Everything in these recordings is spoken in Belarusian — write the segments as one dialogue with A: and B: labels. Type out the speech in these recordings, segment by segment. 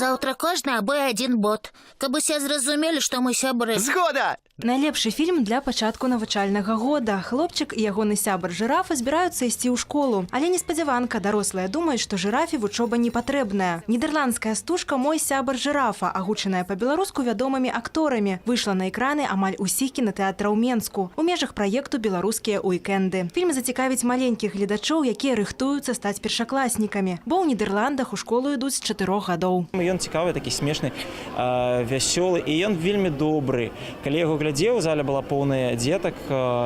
A: Заўтра кожны абы адзін бот, каб усе зразумелі, што мы сябры.
B: Згода!
C: Найлепшы фільм для пачатку навучальнага года. Хлопчык і ягоны сябар жырафа збіраюцца ісці ў школу. Але неспадзяванка, дарослыя думаюць, што жырафе вучоба не патрэбная. Нідерландская стужка «Мой сябар жырафа», агучаная па-беларуску вядомымі акторамі, выйшла на экраны амаль усіх кінатэатраў Менску у межах праекту «Беларускія уікенды». Фільм зацікавіць маленькіх гледачоў, якія рыхтуюцца стаць першакласнікамі, бо ў Нідерландах у школу ідуць з 4 гадоў.
D: Ён цікавы, такі смешны, вясёлы, і ён вельмі добры. Калі яго глядзеў, зала была поўная дзетак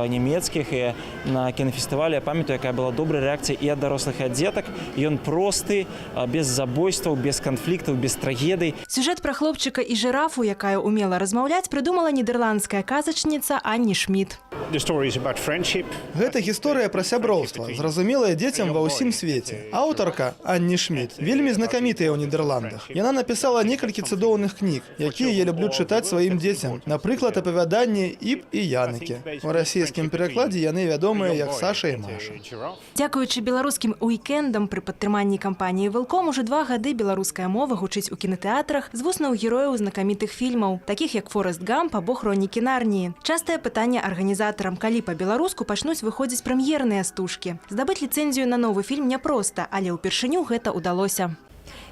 D: нямецкіх, і на кінафестывалі я памятаю, якая была добрая рэакцыя і ад дарослых, і ад дзетак. Ён просты, без забойстваў, без канфліктаў, без трагедый.
C: Сюжэт пра хлопчыка і жырафу, якая умела размаўляць, прыдумала нідерландская казачніца Анні Шмідт.
E: Гэта гісторыя пра сяброўства, зразумелая дзецям ва ўсім свеце. Аўтарка Анні Шмідт вельмі знакамітая ў Нідерландах. Яна напісала некалькі цудоўных кніг, якія я люблю чытаць сваім дзецям. Напрыклад, апавяданні «Іп і Яныкі». У расійскім перакладзе яны вядомыя як Саша і Маша.
C: Дзякуючы беларускім уікендам пры падтрыманні кампаніі «Вэлком» уже 2 гады беларуская мова гучыць у кінатэатрах з вуснаў герояў знакамітых фільмаў, такіх як «Форэст Гамп» або «Хронікі Нарніі». Частае пытанне арганізатарам, калі па-беларуску пачнуць выходзіць прэм'ерныя стужкі. Здабыць ліцэнзію на новы фільм няпроста, але ўпершыню гэта ўдалося.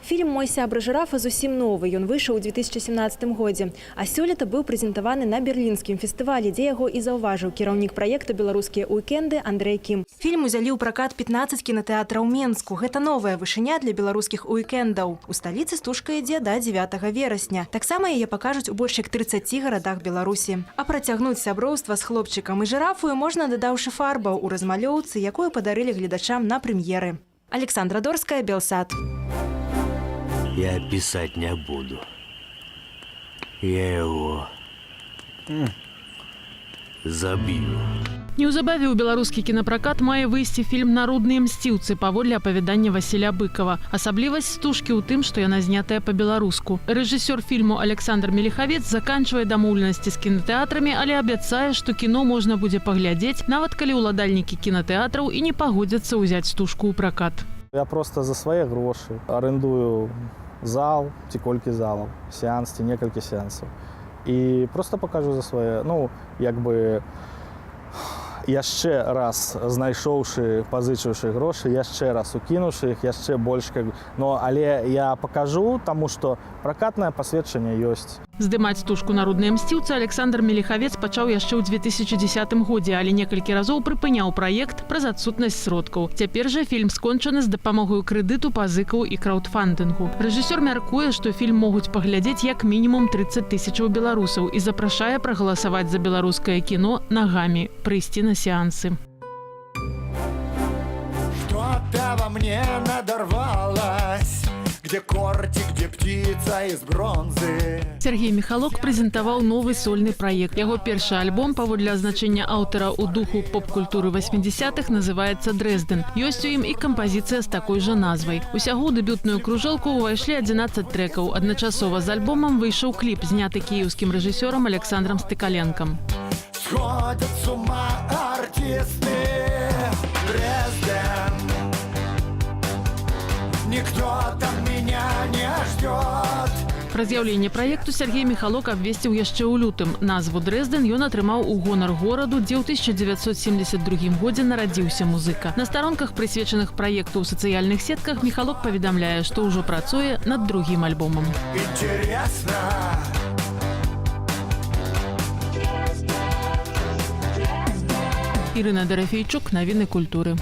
C: Фільм «Мой сябар жырафа» зусім новы. Ён выйшаў у 2017 годзе. А сёлета быў прэзентаваны на берлінскім фестывалі, дзе яго і заўважыў кіраўнік праекта «Беларускія уікенды» Андрэй Кім. Фільм узялі ў пракат 15 кінатэатраў Менску. Гэта новая вышыня для беларускіх уікендаў. У сталіцы стужка ідзе да 9 верасня. Таксама яе пакажуць у больш як 30 гарадах Беларусі. А працягнуць сяброўства з хлопчыкам і жырафою можна, дадаўшы фарбаў у размалёўцы, якую падарылі гледачам на прэм'еры. Александра Дорская, Белсат.
F: Я писать не буду. Я его забью.
G: Неўзабаве ў беларускі кінапракат мае выйсці фільм «Народныя мсціўцы» паводле апавядання Васіля Быкова. Асаблівасць стужкі ў тым, што яна знятая па-беларуску. Рэжысёр фільму Александр Меліхавец заканчвае дамоўленасці з кінатэатрамі, але абяцае, што кіно можна будзе паглядзець, нават калі ўладальнікі кінатэатраў і не пагодзяцца ўзяць стужку ў пракат.
H: Я просто за свае грошы арендую зал ці колькі залаў, сеанс ці некалькі сеансаў. І просто пакажу за свае, як бы яшчэ раз знайшоўшы, пазычыўшы грошы, яшчэ раз укінуўшы іх, яшчэ больш. Але я пакажу, таму што пракатнае пасведчанне ёсць.
G: Здымаць стужку «Народныя мсціўцы» Александр Меліхавец пачаў яшчэ ў 2010 годзе, але некалькі разоў прыпыняў праект праз адсутнасць сродкаў. Цяпер жа фільм скончаны з дапамогаю крэдыту, пазыкаў і краўдфандынгу. Рэжысёр мяркуе, што фільм могуць паглядзець як мінімум 30 000 беларусаў і запрашае прагаласаваць за беларускае кіно нагамі, прыйсці на сеансы.
B: Что-то во мне надорвалось. Где кортик, где птица из бронзы.
G: Сергей Михалок прэзентаваў новы сольны праект. Яго першы альбом, паводле азначэння аўтара ў духу поп-культуры 80-х, называецца «Дрэздэн». Ёсць у ім і кампазіцыя з такой жа назвай. Усяго ў дэбютную кружэлку ўвайшлі 11 трэкаў. Адначасова з альбомам выйшаў кліп, зняты кіеўскім рэжысёрам Александром Стыкаленкам.
B: Сходят с ума артисты. Дрезден. Никто там меня не ждет.
G: Пра з'яўленне праекту Сергей Михалок абвесціў яшчэ ў лютым. Назву «Дрэздэн» ён атрымаў у гонар гораду, дзе ў 1972 годзе нарадзіўся музыка. На старонках, прысвечаных праекту ў сацыяльных сетках, Михалок паведамляе, што ўжо працуе над другім альбомам.
B: Интересно.
G: Ірына Дарафейчук, навіны культуры.